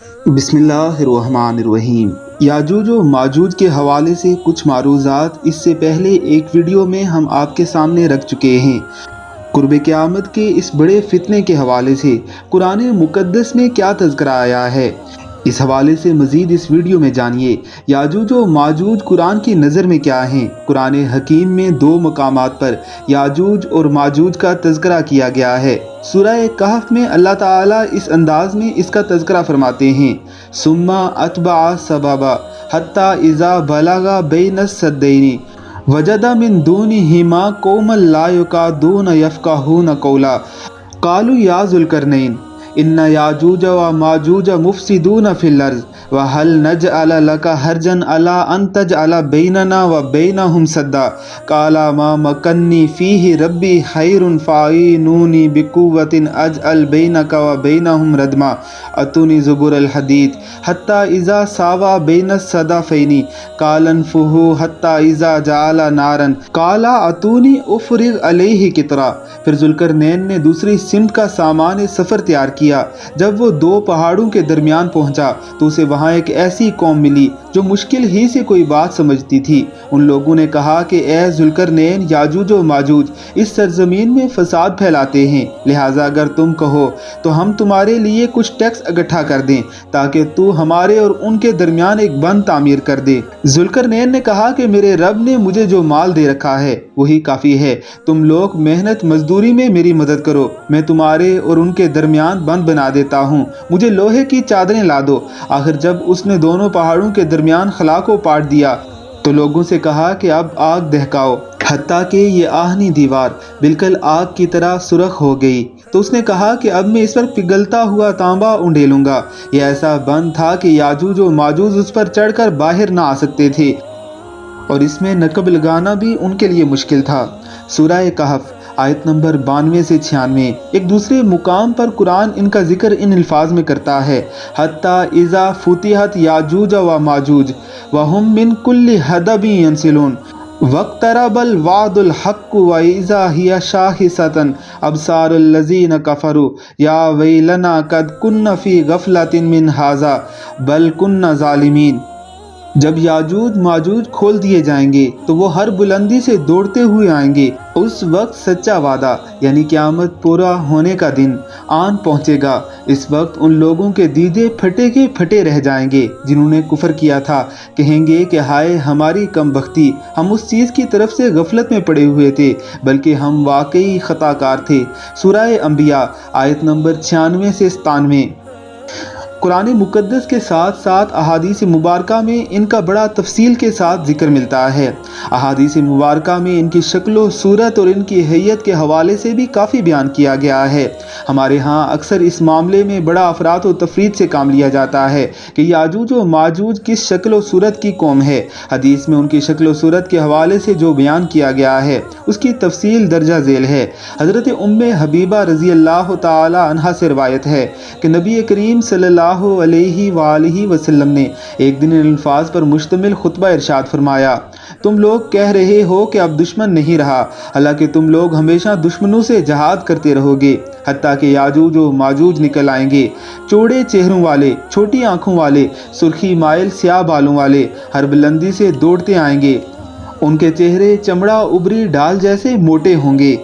بسم اللہ الرحمن الرحیم۔ یاجوج و ماجوج کے حوالے سے کچھ معروضات اس سے پہلے ایک ویڈیو میں ہم آپ کے سامنے رکھ چکے ہیں۔ قرب قیامت کے اس بڑے فتنے کے حوالے سے قرآن مقدس میں کیا تذکرہ آیا ہے، اس حوالے سے مزید اس ویڈیو میں جانیے۔ یاجوج و ماجوج قرآن کی نظر میں کیا ہیں؟ قرآن حکیم میں 2 مقامات پر یاجوج اور ماجوج کا تذکرہ کیا گیا ہے۔ سورہ کہف میں اللہ تعالیٰ اس انداز میں اس کا تذکرہ فرماتے ہیں: ثم اتبع سببا حتی اذا بلغ بین السدین وجد من دونہما قوما لا یکادون یفقہون قولا قالوا یا ذو القرنین ان یاجوج و ماجوج مفسدون فی الارض وہل نجعل لک حرجا علی ان تجعل بیننا و بینہم سدا قال ما مکنی فیہ ربی خیر فاعینونی بقوۃ اجعل بینک و بینہم ردما اتونی زبر الحدید حتی اذا ساوی بین الصدفین قال انفخوا حتی اذا جعل نارا قال اتونی افرغ علیہ قطرا۔ پھر ذوالقرنین نے دوسری سمت کا سامان سفر تیار کیا۔ جب وہ 2 پہاڑوں کے درمیان پہنچا تو اسے وہاں ایک ایسی قوم ملی جو مشکل ہی سے کوئی بات سمجھتی تھی۔ ان لوگوں نے کہا کہ اے ذوالقرنین، یاجوج و ماجوج اس سرزمین میں فساد پھیلاتے ہیں، لہٰذا اگر تم کہو تو ہم تمہارے لیے کچھ ٹیکس اکٹھا کر دیں تاکہ تو ہمارے اور ان کے درمیان ایک بند تعمیر کر دے۔ ذوالقرنین نے کہا کہ میرے رب نے مجھے جو مال دے رکھا ہے وہی کافی ہے، تم لوگ محنت مزدوری میں میری مدد کرو، میں تمہارے اور ان کے درمیان بند بنا دیتا ہوں، مجھے لوہے کی چادریں لا دو۔ آخر جب اس نے دونوں پہاڑوں کے درمیان خلا کو پاٹ دیا تو لوگوں سے کہا کہ اب آگ دہکاؤ، حتیٰ کہ یہ آہنی دیوار بالکل آگ کی طرح سرخ ہو گئی۔ تو اس نے کہا کہ اب میں اس پر پگھلتا ہوا تانبا انڈیلوں گا۔ یہ ایسا بند تھا کہ یاجوج و ماجوج اس پر چڑھ کر باہر نہ آ سکتے تھے اور اس میں نقب لگانا بھی ان کے لیے مشکل تھا۔ سورہ کہف آیت نمبر 92 سے 96۔ ایک دوسرے مقام پر قرآن ان کا ذکر ان الفاظ میں کرتا ہے: حتی اذا فتحت یاجوج و ماجوج وہم من کل حدب ینسلون واقترب الوعد الحق واذا ہی شاخصۃ ابصار الذین کفروا یا ویلنا قد کنا فی غفلۃ من ھذا بل کنا ظالمین۔ جب یاجوج ماجوج کھول دیے جائیں گے تو وہ ہر بلندی سے دوڑتے ہوئے آئیں گے۔ اس وقت سچا وعدہ یعنی قیامت پورا ہونے کا دن آن پہنچے گا۔ اس وقت ان لوگوں کے دیدے پھٹے کے پھٹے رہ جائیں گے جنہوں نے کفر کیا تھا، کہیں گے کہ ہائے ہماری کم بختی، ہم اس چیز کی طرف سے غفلت میں پڑے ہوئے تھے بلکہ ہم واقعی خطا کار تھے۔ سورہ انبیاء آیت نمبر 96 سے 97۔ قرآن مقدس کے ساتھ ساتھ احادیث مبارکہ میں ان کا بڑا تفصیل کے ساتھ ذکر ملتا ہے۔ احادیث مبارکہ میں ان کی شکل و صورت اور ان کی حیت کے حوالے سے بھی کافی بیان کیا گیا ہے۔ ہمارے ہاں اکثر اس معاملے میں بڑا افراط و تفریط سے کام لیا جاتا ہے کہ یاجوج و ماجوج کس شکل و صورت کی قوم ہے۔ حدیث میں ان کی شکل و صورت کے حوالے سے جو بیان کیا گیا ہے اس کی تفصیل درجہ ذیل ہے۔ حضرت حبیبہ رضی اللہ تعالی عنہا سے روایت ہے کہ نبی کریم صلی اللہ علیہ وآلہ وسلم نے ایک دن ان الفاظ پر مشتمل خطبہ ارشاد فرمایا: تم لوگ کہہ رہے ہو کہ اب دشمن نہیں رہا، حالانکہ تم لوگ ہمیشہ دشمنوں سے جہاد کرتے رہو گے حتیٰ کہ یاجوج و ماجوج نکل آئیں گے، چوڑے چہروں والے، چھوٹی آنکھوں والے، سرخی مائل سیاہ بالوں والے، ہر بلندی سے دوڑتے آئیں گے، ان کے چہرے چمڑا ابری ڈال جیسے موٹے ہوں گے۔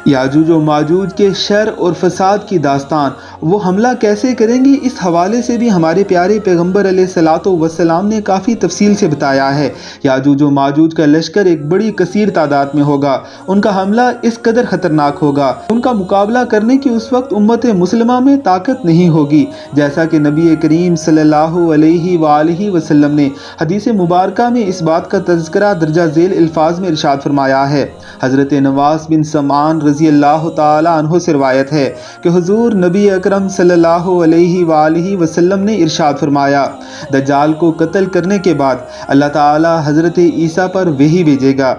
یاجوج و ماجوج کے شر اور فساد کی داستان، وہ حملہ کیسے کریں گے، اس حوالے سے بھی ہمارے پیارے پیغمبر علیہ الصلوۃ والسلام نے کافی تفصیل سے بتایا ہے۔ یاجوج و ماجوج کا لشکر ایک بڑی کثیر تعداد میں ہوگا، ان کا حملہ اس قدر خطرناک ہوگا، ان کا مقابلہ کرنے کی اس وقت امت مسلمہ میں طاقت نہیں ہوگی، جیسا کہ نبی کریم صلی اللہ علیہ وآلہ وسلم نے حدیث مبارکہ میں اس بات کا تذکرہ درجہ ذیل الفاظ میں ارشاد فرمایا ہے۔ حضرت نواس بن سمعان رضی اللہ تعالی عنہ سے روایت ہے کہ حضور نبی اکرم صلی اللہ علیہ وآلہ وسلم نے ارشاد فرمایا: دجال کو قتل کرنے کے بعد اللہ تعالی حضرت عیسیٰ پر وحی بھیجے گا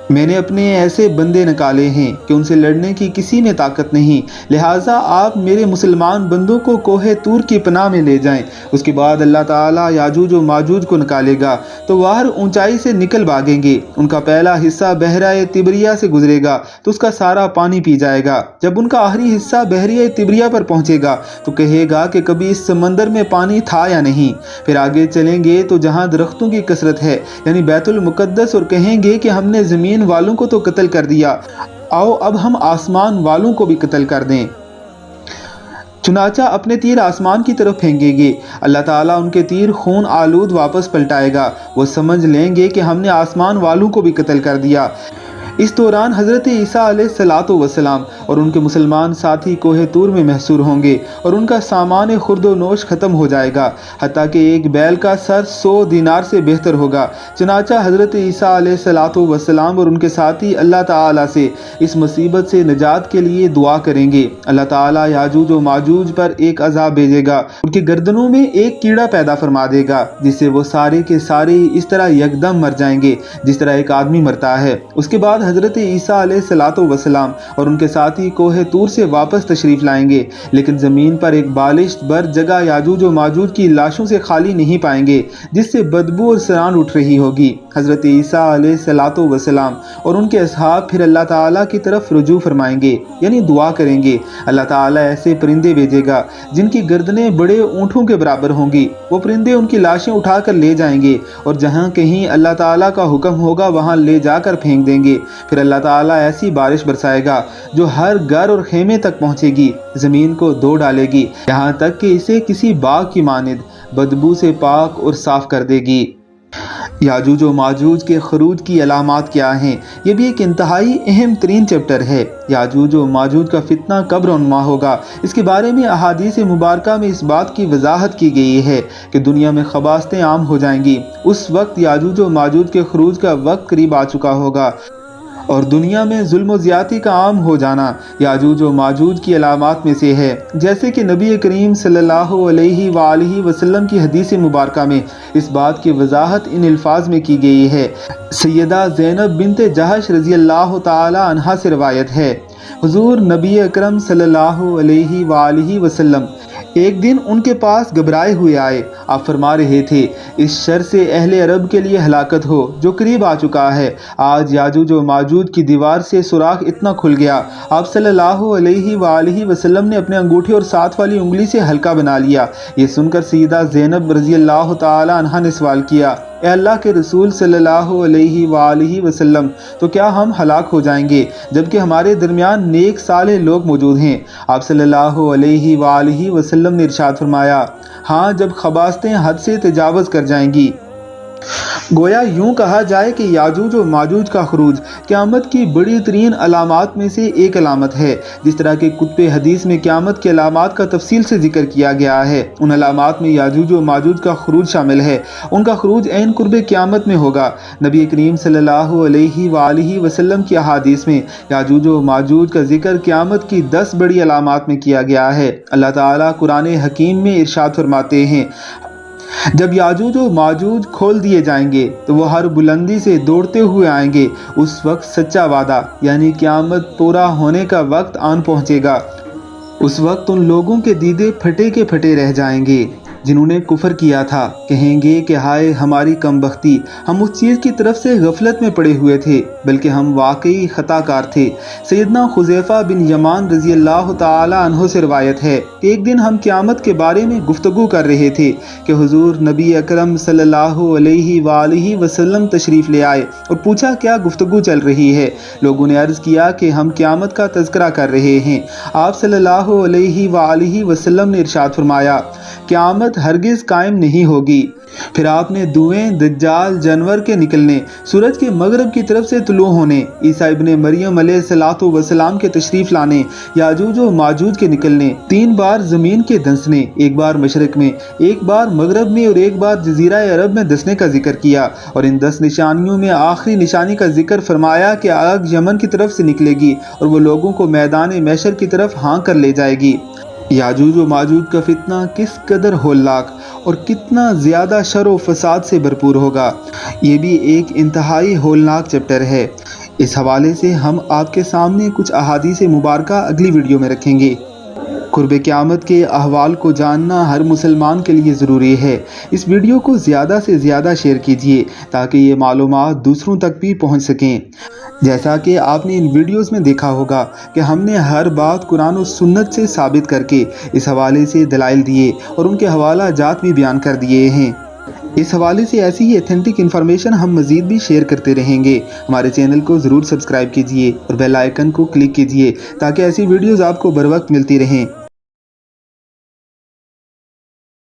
मैंने अपने ऐसे बंदे निकाले हैं कि उनसे लड़ने की किसी में ताकत नहीं, लिहाजा आप मेरे मुसलमान बंदों को कोहे तूर की पनाह में ले जाएं। उसके बाद अल्लाह ताला याजूज और माजूज को निकालेगा तो वह ऊंचाई से निकल भागेंगे। उनका पहला हिस्सा बहराए तिबरिया से गुजरेगा तो उसका सारा पानी पी जाएगा। जब उनका आखिरी हिस्सा बहरिया तिबरिया पर पहुंचेगा तो कहेगा कि कभी इस समंदर में पानी था या नहीं। फिर आगे चलेंगे तो जहां दरख्तों की कसरत है यानी बैतुल मुकद्दस, और कहेंगे कि हमने ज़मीन वालों को तो कत्ल कर दिया, आओ अब हम आसमान वालों को भी कत्ल कर दें। चुनाचा अपने तीर आसमान की तरफ फेंकेंगे, अल्लाह ताला उनके तीर खून आलूद वापस पलटाएगा। वो समझ लेंगे कि हमने आसमान वालों को भी कत्ल कर दिया। इस दौरान हज़रत ईसा अलैहिस्सलातु वस्सलाम और उनके मुसलमान साथी कोहे तूर में महसूर होंगे और उनका सामान खुर्दो नोश ख़त्म हो जाएगा, हत्ता कि एक बैल का सर 100 दिनार से बेहतर होगा। चुनाचा हज़रत ईसा अलैहिस्सलातु वस्सलाम और उनके साथी अल्लाह ताला से इस मुसीबत से निजात के लिए दुआ करेंगे। अल्लाह ताला याजूज और माजूज पर एक अज़ाब भेजेगा, उनकी गर्दनों में एक कीड़ा पैदा फरमा देगा जिससे वो सारे के सारे इस तरह यकदम मर जाएंगे जिस तरह एक आदमी मरता है। उसके बाद हज़रत ईसा अलैहिस्सलातु वस्सलाम और उनके साथी कोहे तूर से वापस तशरीफ़ लाएंगे, लेकिन ज़मीन पर एक बालिश्त बर जगह याजूज और माजूज की लाशों से खाली नहीं पाएंगे जिससे बदबू और सरान उठ रही होगी। हज़रत ईसा अलैहिस्सलातु वस्सलाम और उनके असहाब फिर अल्लाह ताला की तरफ रुजू फरमाएंगे यानी दुआ करेंगे। अल्लाह ताला ऐसे परिंदे भेजेगा जिनकी गर्दनें बड़े ऊँटों के बराबर होंगी। वो परिंदे उनकी लाशें उठाकर ले जाएंगे और जहाँ कहीं अल्लाह ताला का हुक्म होगा वहाँ ले जाकर फेंक देंगे। फिर अल्लाह ताला ऐसी बारिश बरसाएगा जो हर घर और खेमे तक पहुँचेगी, ज़मीन को धो डालेगी, यहाँ तक कि इसे किसी बाग की मानिद बदबू से पाक और साफ कर देगी। याजूज और माजूज के खरूज की अलामात क्या हैं? ये भी एक इंतहाई अहम तरीन चैप्टर है। याजूज और माजूज का फितना कब रौनमा होगा, इसके बारे में अहादीस मुबारका में इस बात की वजाहत की गई है कि दुनिया में खबास्तें आम हो जाएंगी। उस वक्त याजूज और माजूज के खरूज का वक्त करीब आ चुका होगा और दुनिया में जुल्म और ज़्यादती का आम हो जाना याजूज और माजूज की अलामात में से है। जैसे कि नबी करीम सल्लल्लाहु अलैहि वसल्लम की हदीस मुबारका में इस बात की वजाहत इन अल्फाज में की गई है। सैयदा ज़ैनब बिन्त जहश रज़ी अल्लाह ताला अन्हा से रवायत है, हुजूर नबी अकरम सल्लल्लाहु अलैहि वसल्लम एक दिन उनके पास घबराए हुए आए। आप फरमा रहे थे, इस शर से अहले अरब के लिए हलाकत हो जो करीब आ चुका है। आज याजूज और माजूज की दीवार से सुराख इतना खुल गया, आप सल्लल्लाहु अलैहि वसल्लम ने अपने अंगूठे और साथ वाली उंगली से हल्का बना लिया। ये सुनकर सैयदा ज़ैनब रज़ी अल्लाह ताला अन्हा ने सवाल किया, ए अल्लाह के रसूल सल्लल्लाहु अलैहि वसल्लम, तो क्या हम हलाक हो जाएंगे जबकि हमारे दरमियान नेक सालेह लोग मौजूद हैं? आप सल्लल्लाहु अलैहि वसल्लम ने इरशाद फरमाया, हाँ, जब खबास्तें हद से तजावज़ कर जाएंगी। गोया यूं कहा जाए कि याजूज और माजूज का खरूज क़यामत की बड़ी तरीन अलामात में से एक अलामत है। जिस तरह के कुतुब हदीस में क़यामत के अलामात का तफसील से जिक्र किया गया है, उन अलामात में याजूज और माजूज का खरूज शामिल है। उनका खरूज ऐन कुर्ब क़यामत में होगा। नबी करीम सल्लल्लाहु अलैहि वसल्लम की अहादीस में याजूज और माजूज का जिक्र क़यामत की 10 बड़ी अलामात में किया गया है। अल्लाह ताला कुरान हकीम में इरशाद फरमाते हैं, जब याजूज और माजूज खोल दिए जाएंगे तो वो हर बुलंदी से दौड़ते हुए आएंगे। उस वक्त सच्चा वादा यानी क़यामत पूरा होने का वक्त आन पहुंचेगा। उस वक्त उन लोगों के दीदे फटे के फटे रह जाएंगे जिन्होंने कुफर किया था। कहेंगे कि हाय हमारी कमबख्ती, हम उस चीज़ की तरफ से गफलत में पड़े हुए थे, बल्कि हम वाकई खताकार थे। सैयदना खुज़ैफ़ा बिन यमान रज़ी अल्लाह ताला अन्हु से रवायत है कि एक दिन हम क़यामत के बारे में गुफ्तगू कर रहे थे कि हुजूर नबी अकरम सल्लल्लाहु अलैहि वसल्लम तशरीफ़ ले आए और पूछा क्या गुफ्तगू चल रही है। लोगों ने अर्ज़ किया कि हम क़यामत का तज़किरा कर रहे हैं। आप सल्लल्लाहु अलैहि वसल्लम ने इरशाद फरमाया, क़यामत हरगिज़ कायम नहीं होगी। फिर आपने धुएं, दज्जाल, जानवर के निकलने, सूरज के मगरब की तरफ से तुलू होने, ईसा इब्ने मरियम अलैहिस्सलातु वस्सलाम के तशरीफ़ लाने, याजूज और माजूज के निकलने, 3 बार ज़मीन के धंसने, एक बार मशरक़ में, एक बार मगरब में और एक बार जज़ीरा अरब में धंसने का जिक्र किया। और इन 10 निशानियों में आखिरी निशानी का जिक्र फरमाया कि आग यमन की तरफ से निकलेगी और वो लोगों को मैदान महशर की तरफ हाँ कर ले जाएगी। याजूज व माजूज का फितना किस कदर होलाक और कितना ज़्यादा शर व फसाद से भरपूर होगा, ये भी एक इंतहाई होलनाक चैप्टर है। اس حوالے سے ہم آپ کے سامنے کچھ احادیث مبارکہ اگلی ویڈیو میں رکھیں گے۔ قرب قیامت کے احوال کو جاننا ہر مسلمان کے لیے ضروری ہے۔ اس ویڈیو کو زیادہ سے زیادہ شیئر کیجیے تاکہ یہ معلومات دوسروں تک بھی پہنچ سکیں۔ جیسا کہ آپ نے ان ویڈیوز میں دیکھا ہوگا کہ ہم نے ہر بات قرآن و سنت سے ثابت کر کے اس حوالے سے دلائل دیے اور ان کے حوالہ جات بھی بیان کر دیے ہیں۔ اس حوالے سے ایسی ہی ایتھنٹک انفارمیشن ہم مزید بھی شیئر کرتے رہیں گے۔ ہمارے چینل کو ضرور سبسکرائب کیجیے اور بیل آئیکن کو کلک کیجیے تاکہ ایسی ویڈیوز آپ کو بر وقت ملتی رہیں۔